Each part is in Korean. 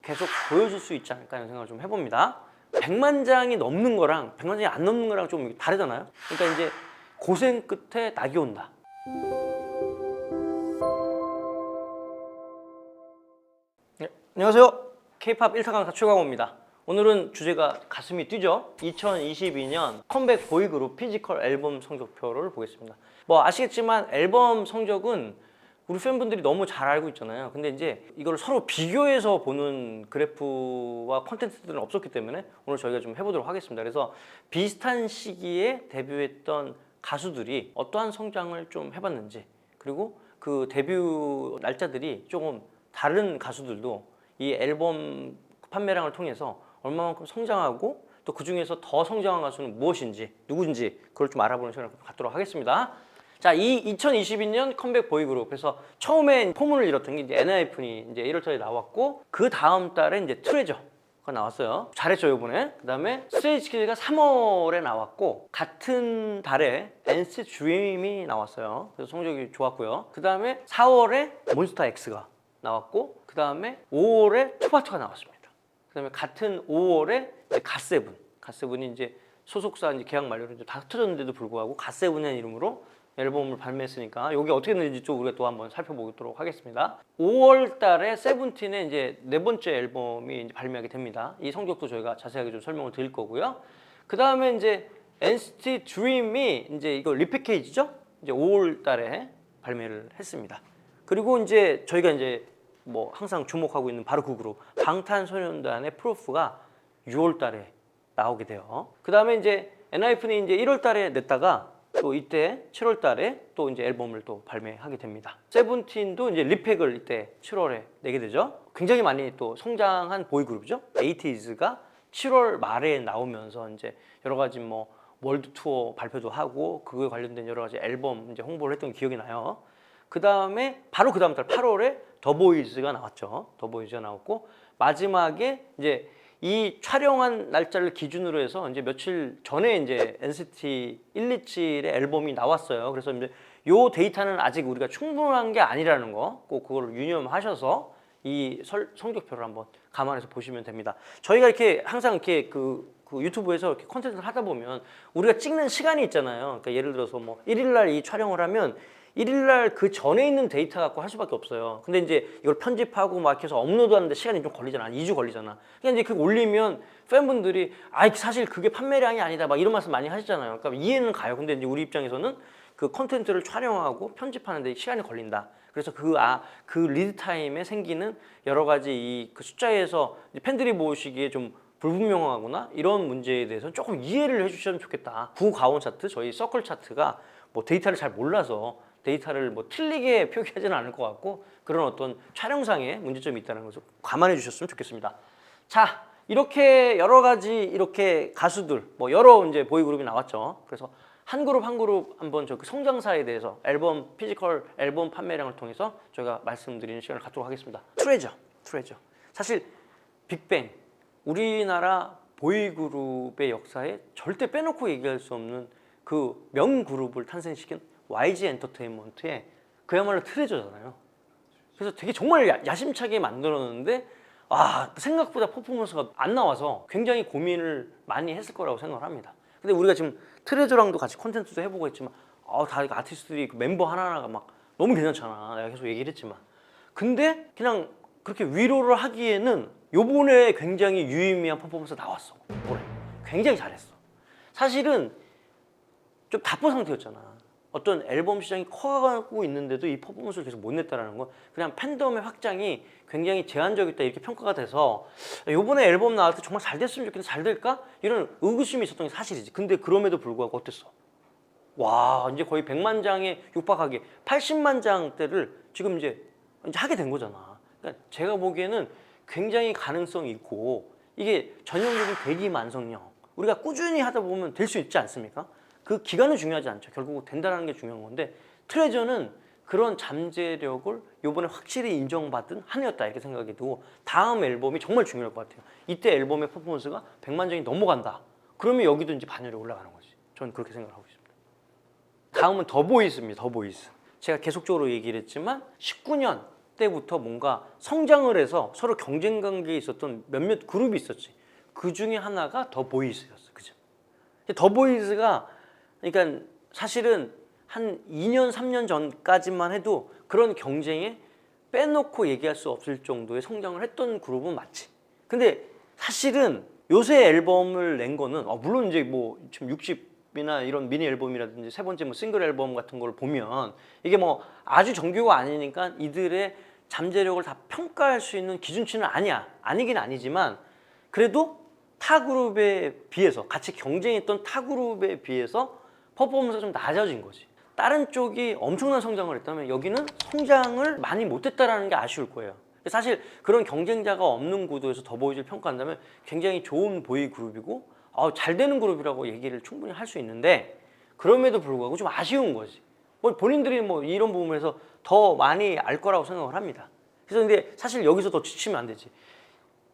계속 보여줄 수 있지 않을까 하는 생각을 좀 해봅니다. 100만 장이 넘는 거랑 100만 장이 안 넘는 거랑 좀 다르잖아요. 그러니까 이제 고생 끝에 낙이 온다. 네, 안녕하세요. K-POP 1타 강사 최광호입니다. 오늘은 주제가 가슴이 뛰죠. 2022년 컴백 보이그룹 피지컬 앨범 성적표를 보겠습니다. 뭐 아시겠지만 앨범 성적은 우리 팬분들이 너무 잘 알고 있잖아요. 근데 이제 이걸 서로 비교해서 보는 그래프와 콘텐츠들은 없었기 때문에 오늘 저희가 좀 해보도록 하겠습니다. 그래서 비슷한 시기에 데뷔했던 가수들이 어떠한 성장을 좀 해봤는지, 그리고 그 데뷔 날짜들이 조금 다른 가수들도 이 앨범 판매량을 통해서 얼마만큼 성장하고 또 그 중에서 더 성장한 가수는 무엇인지, 누군지 그걸 좀 알아보는 시간을 갖도록 하겠습니다. 자, 이 2022년 컴백 보이그룹, 그래서 처음에 포문을 일었던 게 이제 엔하이픈이 이제 1월달에 나왔고, 그 다음 달에 이제 트레저가 나왔어요. 잘했죠 이번에. 그 다음에 스트레이키즈가 3월에 나왔고, 같은 달에 NCT DREAM이 나왔어요. 그래서 성적이 좋았고요. 그 다음에 4월에 몬스타엑스가 나왔고, 그 다음에 5월에 투바투가 나왔습니다. 그 다음에 같은 5월에 갓세븐이 이제 소속사 이제 계약 만료로 이제 다 흩어졌는데도 불구하고 갓세븐이라는 이름으로 앨범을 발매했으니까 이게 어떻게 됐는지 좀 우리가 또 한번 살펴보도록 하겠습니다. 5월 달에 세븐틴의 이제 네 번째 앨범이 이제 발매하게 됩니다. 이 성적도 저희가 자세하게 좀 설명을 드릴 거고요. 그 다음에 이제 NCT DREAM이 이제 이거 리패키지죠? 이제 5월 달에 발매를 했습니다. 그리고 이제 저희가 이제 뭐 항상 주목하고 있는 바로 그 그룹 방탄소년단의 프로프가 6월 달에 나오게 돼요. 그 다음에 이제 엔하이픈이 이제 1월 달에 냈다가 또 이때 7월 달에 또 이제 앨범을 또 발매하게 됩니다. 세븐틴도 이제 리팩을 이때 7월에 내게 되죠. 굉장히 많이 또 성장한 보이그룹이죠. 에이티즈가 7월 말에 나오면서 이제 여러 가지 뭐 월드 투어 발표도 하고 그거에 관련된 여러 가지 앨범 이제 홍보를 했던 기억이 나요. 그 다음에 바로 그 다음 달 8월에 더보이즈가 나왔죠. 더보이즈가 나왔고, 마지막에 이제 이 촬영한 날짜를 기준으로 해서 이제 며칠 전에 이제 NCT 127의 앨범이 나왔어요. 그래서 이제 요 데이터는 아직 우리가 충분한 게 아니라는 거 꼭 그걸 유념하셔서 이 성적표를 한번 감안해서 보시면 됩니다. 저희가 이렇게 항상 이렇게 그 유튜브에서 이렇게 콘텐츠를 하다 보면 우리가 찍는 시간이 있잖아요. 그러니까 예를 들어서 뭐 1일날 이 촬영을 하면 1일날 그 전에 있는 데이터 갖고 할 수밖에 없어요. 근데 이제 이걸 편집하고 막 해서 업로드하는데 시간이 좀 걸리잖아. 한 2주 걸리잖아. 그러니까 이제 그거 올리면 팬분들이 사실 그게 판매량이 아니다 막 이런 말씀 많이 하시잖아요. 그러니까 이해는 가요. 근데 이제 우리 입장에서는 그 콘텐츠를 촬영하고 편집하는데 시간이 걸린다. 그래서 그 리드 타임에 생기는 여러 가지 그 숫자에서 팬들이 보시기에 좀 불분명하거나 이런 문제에 대해서 조금 이해를 해주시면 좋겠다. 구가온 차트, 저희 서클 차트가 뭐 데이터를 잘 몰라서 데이터를 뭐 틀리게 표기하지는 않을 것 같고, 그런 어떤 촬영상의 문제점이 있다는 것을 감안해 주셨으면 좋겠습니다. 자, 이렇게 여러 가지 이렇게 가수들 뭐 여러 이제 보이그룹이 나왔죠. 그래서 한 그룹 한 그룹 한번 저 그 성장사에 대해서 앨범 피지컬 앨범 판매량을 통해서 저희가 말씀드리는 시간을 갖도록 하겠습니다. 트레저. 사실 빅뱅, 우리나라 보이그룹의 역사에 절대 빼놓고 얘기할 수 없는 그 명그룹을 탄생시킨 YG 엔터테인먼트의 그야말로 트레저잖아요. 그래서 되게 정말 야심차게 만들었는데 생각보다 퍼포먼스가 안 나와서 굉장히 고민을 많이 했을 거라고 생각을 합니다. 근데 우리가 지금 트레저랑도 같이 콘텐츠도 해보고 했지만 다 아티스트들이 그 멤버 하나하나가 막 너무 괜찮잖아. 내가 계속 얘기를 했지만. 근데 그냥 그렇게 위로를 하기에는 요번에 굉장히 유의미한 퍼포먼스가 나왔어. 올해. 굉장히 잘했어. 사실은 좀 답보 상태였잖아. 어떤 앨범 시장이 커가고 있는데도 이 퍼포먼스를 계속 못 냈다는 건 그냥 팬덤의 확장이 굉장히 제한적이다 이렇게 평가가 돼서 요번에 앨범 나올 때 정말 잘 됐으면 좋겠는데 잘 될까? 이런 의구심이 있었던 게 사실이지. 근데 그럼에도 불구하고 어땠어? 와, 이제 거의 100만 장에 육박하게 80만 장대를 지금 이제 하게 된 거잖아. 그러니까 제가 보기에는 굉장히 가능성이 있고, 이게 전형적인 대기만성형, 우리가 꾸준히 하다 보면 될 수 있지 않습니까? 그 기간은 중요하지 않죠. 결국 된다는 게 중요한 건데, 트레저는 그런 잠재력을 요번에 확실히 인정받은 한 해였다 이렇게 생각이 들고, 다음 앨범이 정말 중요할 것 같아요. 이때 앨범의 퍼포먼스가 100만 장이 넘어간다. 그러면 여기도 이제 반열에 올라가는 거지. 저는 그렇게 생각을 하고 있습니다. 다음은 더보이즈입니다. 더보이즈. 제가 계속적으로 얘기를 했지만 19년 때부터 뭔가 성장을 해서 서로 경쟁 관계에 있었던 몇몇 그룹이 있었지. 그 중에 하나가 더 보이즈였어. 그죠? 더 보이즈가 그러니까 사실은 한 2년, 3년 전까지만 해도 그런 경쟁에 빼놓고 얘기할 수 없을 정도의 성장을 했던 그룹은 맞지. 근데 사실은 요새 앨범을 낸 거는 물론 이제 뭐 지금 60이나 이런 미니 앨범이라든지 세 번째 뭐 싱글 앨범 같은 걸 보면 이게 뭐 아주 정규가 아니니까 이들의 잠재력을 다 평가할 수 있는 기준치는 아니야. 아니긴 아니지만 그래도 타 그룹에 비해서 같이 경쟁했던 타 그룹에 비해서 퍼포먼스가 좀 낮아진 거지. 다른 쪽이 엄청난 성장을 했다면 여기는 성장을 많이 못했다라는 게 아쉬울 거예요. 사실 그런 경쟁자가 없는 구도에서 더보이즈를 평가한다면 굉장히 좋은 보이 그룹이고 잘 되는 그룹이라고 얘기를 충분히 할 수 있는데 그럼에도 불구하고 좀 아쉬운 거지. 뭐 본인들이 뭐 이런 부분에서 더 많이 알 거라고 생각을 합니다. 그래서 근데 사실 여기서 더 지치면 안 되지.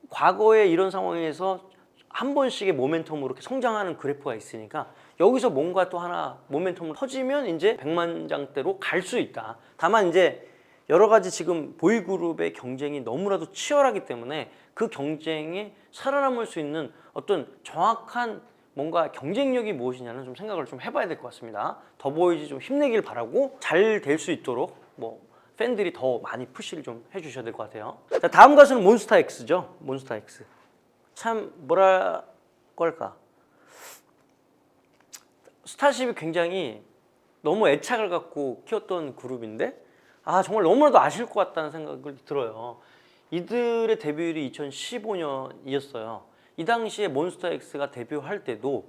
과거에 이런 상황에서 한 번씩의 모멘텀으로 이렇게 성장하는 그래프가 있으니까 여기서 뭔가 또 하나 모멘텀을 터지면 이제 백만장대로 갈 수 있다. 다만 이제 여러 가지 지금 보이그룹의 경쟁이 너무나도 치열하기 때문에 그 경쟁에 살아남을 수 있는 어떤 정확한 뭔가 경쟁력이 무엇이냐는 좀 생각을 좀 해봐야 될 것 같습니다. 더보이즈 좀 힘내길 바라고 잘 될 수 있도록 뭐 팬들이 더 많이 푸시를 좀 해주셔야 될 것 같아요. 자, 다음 가수는 몬스타엑스죠. 몬스타엑스. 참 뭐라 할까, 스타쉽이 굉장히 너무 애착을 갖고 키웠던 그룹인데 정말 너무나도 아실 것 같다는 생각이 들어요. 이들의 데뷔율이 2015년이었어요. 이 당시에 몬스타엑스가 데뷔할 때도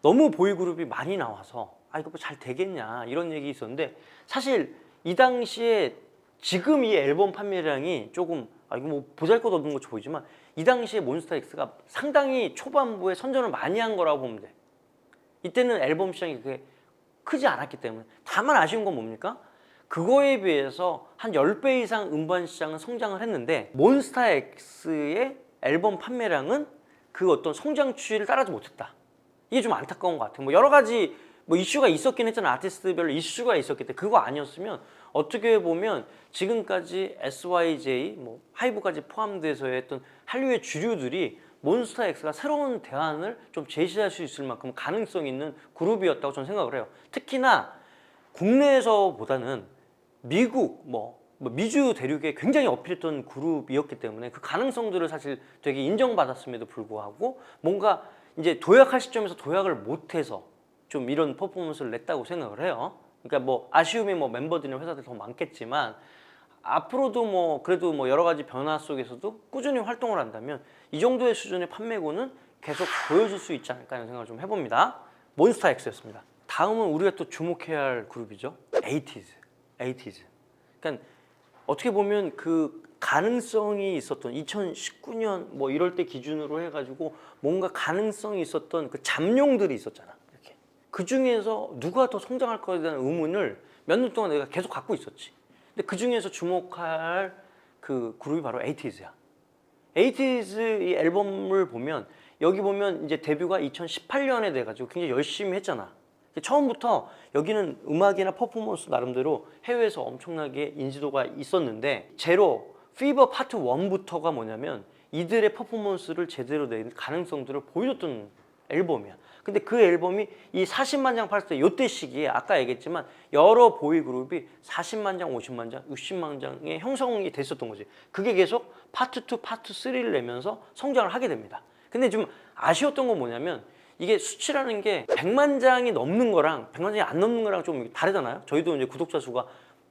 너무 보이그룹이 많이 나와서 이거 뭐 잘 되겠냐 이런 얘기 있었는데 사실 이 당시에 지금 이 앨범 판매량이 조금 이거 뭐 보잘것없는 것처럼 보이지만 이 당시에 몬스타엑스가 상당히 초반부에 선전을 많이 한 거라고 보면 돼. 이때는 앨범 시장이 그렇게 크지 않았기 때문에. 다만 아쉬운 건 뭡니까? 그거에 비해서 한 10배 이상 음반 시장은 성장을 했는데 몬스타엑스의 앨범 판매량은 그 어떤 성장 추이를 따라하지 못했다. 이게 좀 안타까운 것 같아요. 뭐 여러 가지 뭐 이슈가 있었긴 했잖아. 아티스트별로 이슈가 있었기 때문에 그거 아니었으면 어떻게 보면 지금까지 SYJ, 뭐 하이브까지 포함돼서 했던 한류의 주류들이 몬스타엑스가 새로운 대안을 좀 제시할 수 있을 만큼 가능성 있는 그룹이었다고 저는 생각을 해요. 특히나 국내에서보다는 미국, 미주 대륙에 굉장히 어필했던 그룹이었기 때문에 그 가능성들을 사실 되게 인정받았음에도 불구하고 뭔가 이제 도약할 시점에서 도약을 못해서 좀 이런 퍼포먼스를 냈다고 생각을 해요. 그러니까 뭐 아쉬움이 뭐 멤버들이나 회사들 더 많겠지만 앞으로도 뭐 그래도 뭐 여러 가지 변화 속에서도 꾸준히 활동을 한다면 이 정도의 수준의 판매고는 계속 보여줄 수 있지 않을까 하는 생각을 좀 해봅니다. 몬스타엑스였습니다. 다음은 우리가 또 주목해야 할 그룹이죠. 에이티즈. 그러니까 어떻게 보면 그 가능성이 있었던 2019년 뭐 이럴 때 기준으로 해가지고 뭔가 가능성이 있었던 그 잠룡들이 있었잖아. 이렇게 그 중에서 누가 더 성장할 거에 대한 의문을 몇 년 동안 내가 계속 갖고 있었지. 근데 그 중에서 주목할 그 그룹이 바로 에이티즈야. 에이티즈 이 앨범을 보면 여기 보면 이제 데뷔가 2018년에 돼가지고 굉장히 열심히 했잖아. 처음부터 여기는 음악이나 퍼포먼스 나름대로 해외에서 엄청나게 인지도가 있었는데 제로, 피버 파트 1부터가 뭐냐면 이들의 퍼포먼스를 제대로 낼 가능성들을 보여줬던 앨범이야. 근데 그 앨범이 이 40만 장 팔았을 때 이때 시기에 아까 얘기했지만 여러 보이 그룹이 40만 장, 50만 장, 60만 장의 형성이 됐었던 거지. 그게 계속 파트 2, 파트 3를 내면서 성장을 하게 됩니다. 근데 좀 아쉬웠던 건 뭐냐면 이게 수치라는 게 100만 장이 넘는 거랑 100만 장이 안 넘는 거랑 좀 다르잖아요. 저희도 이제 구독자 수가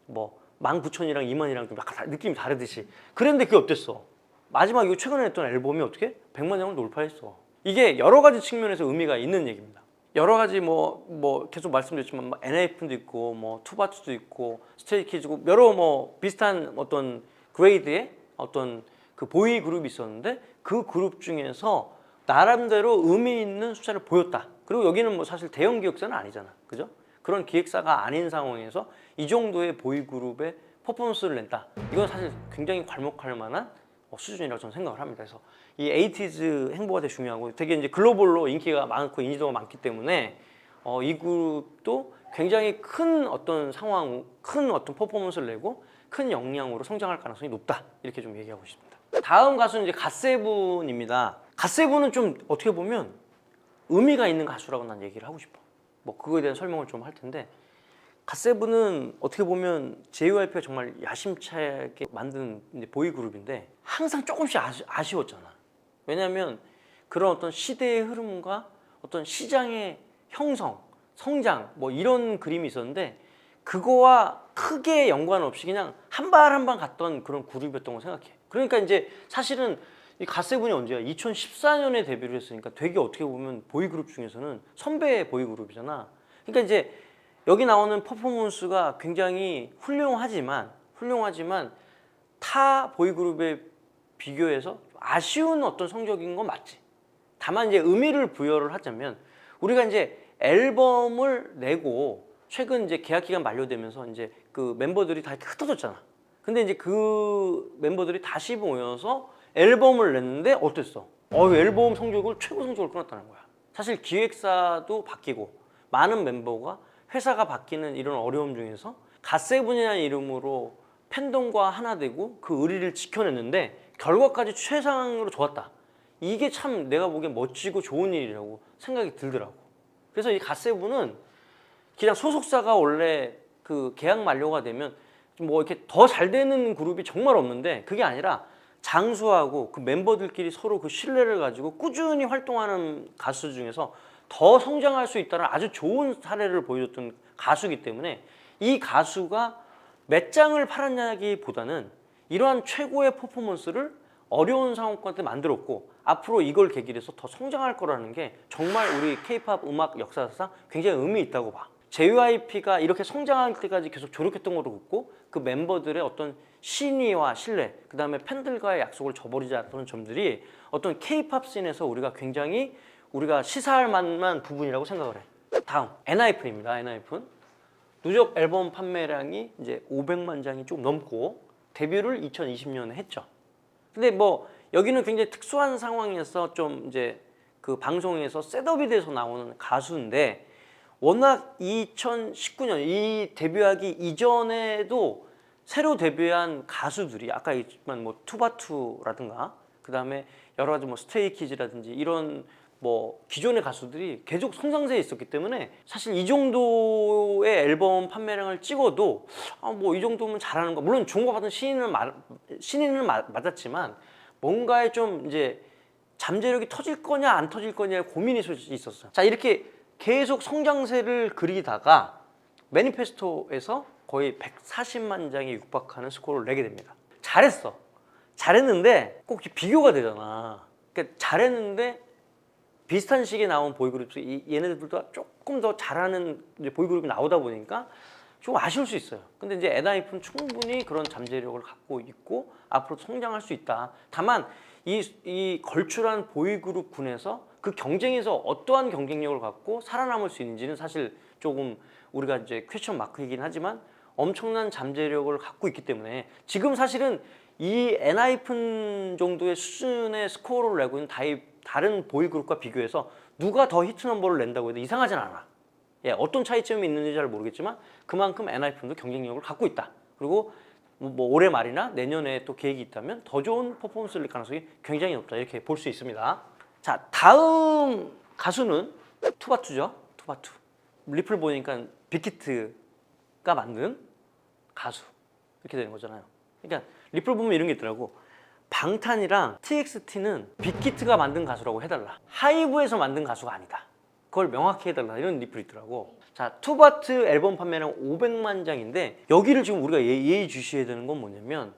뭐 19,000이랑 2만이랑 좀 약간 느낌이 다르듯이. 그랬는데 그게 어땠어? 마지막 이거 최근에 했던 앨범이 어떻게? 100만 장을 돌파했어. 이게 여러 가지 측면에서 의미가 있는 얘기입니다. 여러 가지 뭐 계속 말씀드렸지만 NF도 있고 뭐 투바투도 있고 스트레이키즈고 여러 뭐 비슷한 어떤 그레이드의 어떤 그 보이 그룹이 있었는데 그 그룹 중에서 나름대로 의미 있는 숫자를 보였다. 그리고 여기는 뭐 사실 대형 기획사는 아니잖아. 그죠? 그런 기획사가 아닌 상황에서 이 정도의 보이 그룹의 퍼포먼스를 낸다. 이건 사실 굉장히 괄목할 만한 수준이라고 저는 생각을 합니다. 그래서 이 에이티즈 행보가 되게 중요하고 되게 이제 글로벌로 인기가 많고 인지도가 많기 때문에 이 그룹도 굉장히 큰 어떤 상황, 큰 어떤 퍼포먼스를 내고 큰 역량으로 성장할 가능성이 높다 이렇게 좀 얘기하고 싶습니다. 다음 가수는 이제 갓세븐입니다. 갓세븐은 좀 어떻게 보면 의미가 있는 가수라고 난 얘기를 하고 싶어. 뭐 그거에 대한 설명을 좀 할 텐데 갓세븐은 어떻게 보면 JYP가 정말 야심차게 만든 이제 보이 그룹인데 항상 조금씩 아쉬웠잖아. 왜냐하면 그런 어떤 시대의 흐름과 어떤 시장의 형성, 성장 뭐 이런 그림이 있었는데 그거와 크게 연관 없이 그냥 한 발 한 발 갔던 그런 그룹이었던 거 생각해. 그러니까 이제 사실은 이 갓세븐이 언제야? 2014년에 데뷔를 했으니까 되게 어떻게 보면 보이그룹 중에서는 선배 보이그룹이잖아. 그러니까 이제 여기 나오는 퍼포먼스가 굉장히 훌륭하지만 타 보이그룹에 비교해서 아쉬운 어떤 성적인 건 맞지. 다만 이제 의미를 부여를 하자면 우리가 이제 앨범을 내고 최근 이제 계약 기간 만료되면서 이제 그 멤버들이 다 이렇게 흩어졌잖아. 근데 이제 그 멤버들이 다시 모여서 앨범을 냈는데 어땠어? 앨범 성적을 최고 성적을 끊었다는 거야. 사실 기획사도 바뀌고 많은 멤버가 회사가 바뀌는 이런 어려움 중에서 갓세븐이라는 이름으로 팬덤과 하나 되고 그 의리를 지켜냈는데 결과까지 최상으로 좋았다. 이게 참 내가 보기엔 멋지고 좋은 일이라고 생각이 들더라고. 그래서 이 갓세븐은 그냥 소속사가 원래 그 계약 만료가 되면 뭐 이렇게 더 잘 되는 그룹이 정말 없는데 그게 아니라 장수하고 그 멤버들끼리 서로 그 신뢰를 가지고 꾸준히 활동하는 가수 중에서 더 성장할 수 있다는 아주 좋은 사례를 보여줬던 가수이기 때문에 이 가수가 몇 장을 팔았냐기보다는 이러한 최고의 퍼포먼스를 어려운 상황까지 만들었고 앞으로 이걸 계기로 해서 더 성장할 거라는 게 정말 우리 K-POP 음악 역사상 굉장히 의미 있다고 봐. JYP가 이렇게 성장할 때까지 계속 조력했던 걸로 듣고 그 멤버들의 어떤 신의와 신뢰, 그 다음에 팬들과의 약속을 저버리지 않았던 점들이 어떤 K-POP 씬에서 우리가 시사할 만한 부분이라고 생각을 해. 다음 엔하이픈입니다. 엔하이픈 누적 앨범 판매량이 이제 500만 장이 좀 넘고 데뷔를 2020년에 했죠. 근데 뭐 여기는 굉장히 특수한 상황에서 좀 이제 그 방송에서 셋업이 돼서 나오는 가수인데 워낙 2019년 이 데뷔하기 이전에도 새로 데뷔한 가수들이 아까 얘기했지만 뭐 투바투라든가 그 다음에 여러 가지 뭐 스트레이키즈라든지 이런 뭐 기존의 가수들이 계속 성장세에 있었기 때문에 사실 이 정도의 앨범 판매량을 찍어도 뭐 이 정도면 잘하는 거 물론 주목받은 신인은 맞았지만 뭔가에 좀 이제 잠재력이 터질 거냐 안 터질 거냐의 고민이 있었어요. 자 이렇게 계속 성장세를 그리다가 매니페스토에서 거의 140만 장에 육박하는 스코어를 내게 됩니다. 잘했는데 꼭 비교가 되잖아. 그러니까 잘했는데 비슷한 시기에 나온 보이그룹 얘네들도 조금 더 잘하는 보이그룹이 나오다 보니까 좀 아쉬울 수 있어요. 근데 이제 엔하이픈은 충분히 그런 잠재력을 갖고 있고 앞으로 성장할 수 있다. 다만 이 걸출한 보이그룹 군에서 그 경쟁에서 어떠한 경쟁력을 갖고 살아남을 수 있는지는 사실 조금 우리가 이제 퀘스천 마크이긴 하지만 엄청난 잠재력을 갖고 있기 때문에 지금 사실은 이 엔하이픈 정도의 수준의 스코어를 내고 있는 다른 보이그룹과 비교해서 누가 더 히트 넘버를 낸다고 해도 이상하진 않아. 예, 어떤 차이점이 있는지 잘 모르겠지만 그만큼 엔하이픈도 경쟁력을 갖고 있다. 그리고 뭐 올해 말이나 내년에 또 계획이 있다면 더 좋은 퍼포먼스를 낼 가능성이 굉장히 높다. 이렇게 볼 수 있습니다. 자, 다음 가수는 투바투죠. 투바투. 리플 보니까 빅히트가 만든 가수 이렇게 되는 거잖아요. 그러니까 리플 보면 이런 게 있더라고. 방탄이랑 TXT는 빅히트가 만든 가수라고 해달라. 하이브에서 만든 가수가 아니다. 그걸 명확히 해달라. 이런 리플이 있더라고. 자, 투바트 앨범 판매량 500만 장인데 여기를 지금 우리가 예의주시해야 되는 건 뭐냐면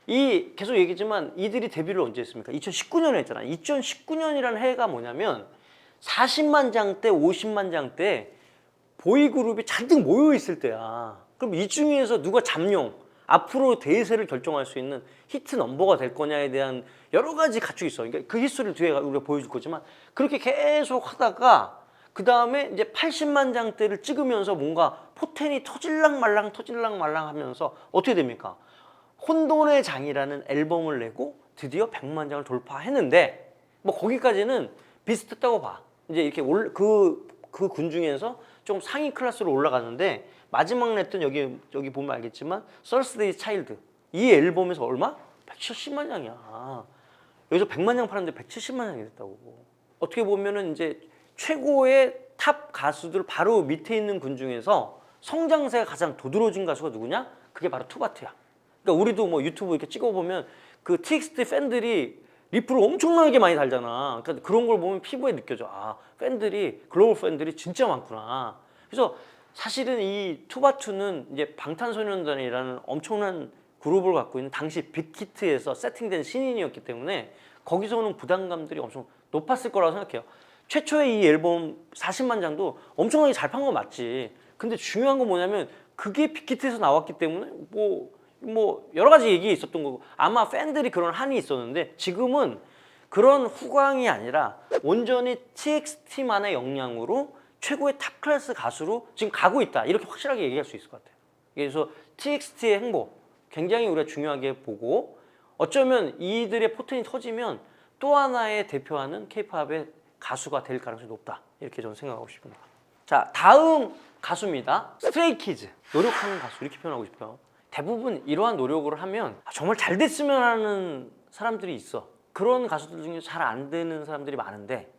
이 계속 얘기했지만 이들이 데뷔를 언제 했습니까? 2019년에 했잖아. 2019년이라는 해가 뭐냐면 40만 장대, 50만 장대 보이그룹이 잔뜩 모여있을 때야. 그럼 이 중에서 누가 잠룡, 앞으로 대세를 결정할 수 있는 히트 넘버가 될 거냐에 대한 여러 가지 가축이 있어. 그러니까 그 히스토리를 뒤에 우리가 보여줄 거지만 그렇게 계속 하다가 그 다음에 이제 80만 장대를 찍으면서 뭔가 포텐이 터질랑 말랑 하면서 어떻게 됩니까? 혼돈의 장이라는 앨범을 내고 드디어 100만 장을 돌파했는데 뭐 거기까지는 비슷했다고 봐. 이제 이렇게 그 군 중에서 좀 상위 클래스로 올라가는데 마지막 냈던 여기 보면 알겠지만 Thursday Child 이 앨범에서 얼마? 170만 장이야. 여기서 100만 장 팔았는데 170만 장이 됐다고. 어떻게 보면은 이제 최고의 탑 가수들 바로 밑에 있는 분 중에서 성장세가 가장 도드라진 가수가 누구냐? 그게 바로 투바투야. 그러니까 우리도 뭐 유튜브 이렇게 찍어보면 그 TXT 팬들이 리플을 엄청나게 많이 달잖아. 그러니까 그런 걸 보면 피부에 느껴져. 아, 팬들이 글로벌 팬들이 진짜 많구나. 그래서 사실은 이 투바투는 이제 방탄소년단이라는 엄청난 그룹을 갖고 있는 당시 빅히트에서 세팅된 신인이었기 때문에 거기서 오는 부담감들이 엄청 높았을 거라고 생각해요. 최초의 이 앨범 40만 장도 엄청나게 잘 판 건 맞지. 근데 중요한 건 뭐냐면 그게 빅히트에서 나왔기 때문에 뭐 여러 가지 얘기 있었던 거고 아마 팬들이 그런 한이 있었는데 지금은 그런 후광이 아니라 온전히 TXT만의 역량으로 최고의 탑 클래스 가수로 지금 가고 있다. 이렇게 확실하게 얘기할 수 있을 것 같아요. 그래서 TXT의 행보 굉장히 우리가 중요하게 보고 어쩌면 이들의 포텐이 터지면 또 하나의 대표하는 K-팝의 가수가 될 가능성이 높다. 이렇게 저는 생각하고 싶습니다. 자, 다음 가수입니다. 스트레이키즈. 노력하는 가수 이렇게 표현하고 싶어요. 대부분 이러한 노력을 하면 정말 잘 됐으면 하는 사람들이 있어. 그런 가수들 중에 잘 안 되는 사람들이 많은데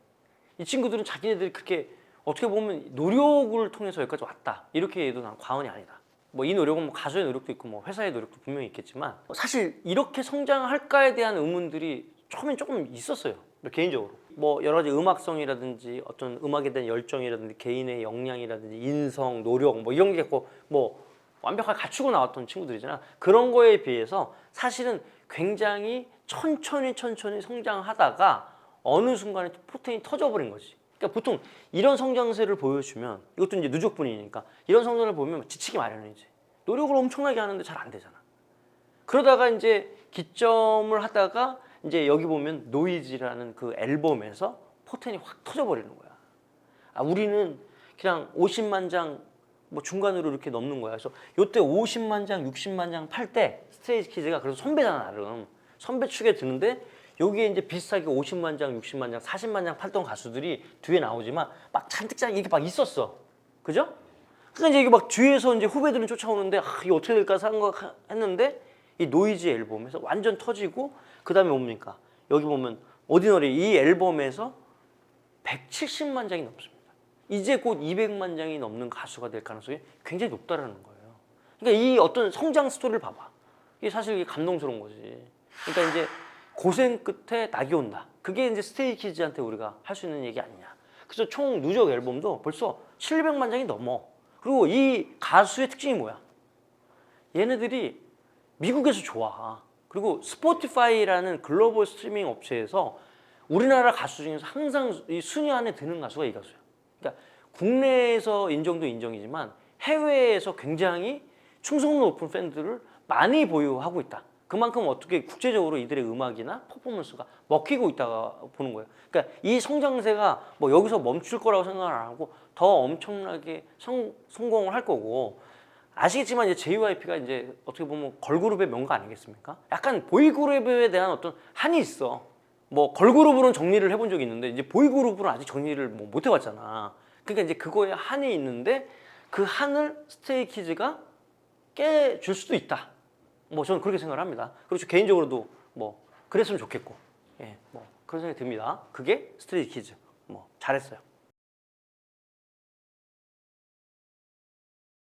이 친구들은 자기네들이 그렇게 어떻게 보면 노력을 통해서 여기까지 왔다. 이렇게 해도 난 과언이 아니다. 뭐 이 노력은 뭐 가수의 노력도 있고 뭐 회사의 노력도 분명히 있겠지만 사실 이렇게 성장할까에 대한 의문들이 처음엔 조금 있었어요. 개인적으로. 뭐 여러 가지 음악성이라든지 어떤 음악에 대한 열정이라든지 개인의 역량이라든지 인성, 노력 뭐 이런 게 뭐 완벽하게 갖추고 나왔던 친구들이잖아. 그런 거에 비해서 사실은 굉장히 천천히 성장하다가 어느 순간에 포텐이 터져버린 거지. 그러니까 보통 이런 성장세를 보여주면 이것도 이제 누적분이니까 이런 성장을 보면 지치기 마련이지. 노력을 엄청나게 하는데 잘 안 되잖아. 그러다가 이제 기점을 하다가 이제 여기 보면 노이즈라는 그 앨범에서 포텐이 확 터져버리는 거야. 아, 우리는 그냥 50만 장 뭐 중간으로 이렇게 넘는 거야. 그래서 요때 50만 장, 60만 장 팔 때 스트레이키즈가 그래서 선배잖아 나름. 선배 축에 드는데 여기에 이제 비슷하게 50만 장, 60만 장, 40만 장 팔던 가수들이 뒤에 나오지만 막 잔뜩 이게 막 있었어. 그죠? 그러니까 이제 이게 막 뒤에서 이제 후배들은 쫓아오는데 아, 이게 어떻게 될까 생각했는데 이 노이즈 앨범에서 완전 터지고 그 다음에 뭡니까? 여기 보면 오디너리 이 앨범에서 170만 장이 넘습니다. 이제 곧 200만 장이 넘는 가수가 될 가능성이 굉장히 높다라는 거예요. 그러니까 이 어떤 성장 스토리를 봐봐. 이게 사실 이게 감동스러운 거지. 그러니까 이제 고생 끝에 낙이 온다. 그게 이제 스테이키즈한테 우리가 할 수 있는 얘기 아니냐. 그래서 총 누적 앨범도 벌써 700만 장이 넘어. 그리고 이 가수의 특징이 뭐야? 얘네들이 미국에서 좋아. 그리고 스포티파이라는 글로벌 스트리밍 업체에서 우리나라 가수 중에서 항상 이 순위 안에 드는 가수가 이 가수야. 그러니까 국내에서 인정도 인정이지만 해외에서 굉장히 충성도 높은 팬들을 많이 보유하고 있다. 그만큼 어떻게 국제적으로 이들의 음악이나 퍼포먼스가 먹히고 있다고 보는 거예요. 그러니까 이 성장세가 뭐 여기서 멈출 거라고 생각을 안 하고 더 엄청나게 성공을 할 거고 아시겠지만 이제 JYP가 이제 어떻게 보면 걸그룹의 명가 아니겠습니까? 약간 보이그룹에 대한 어떤 한이 있어. 뭐 걸그룹으로는 정리를 해본 적이 있는데 이제 보이그룹으로는 아직 정리를 뭐 못 해봤잖아. 그러니까 이제 그거에 한이 있는데 그 한을 스테이키즈가 깨줄 수도 있다. 뭐 저는 그렇게 생각을 합니다. 그리고 개인적으로도 뭐 그랬으면 좋겠고, 예, 뭐 그런 생각이 듭니다. 그게 스트레이키즈. 뭐 잘했어요.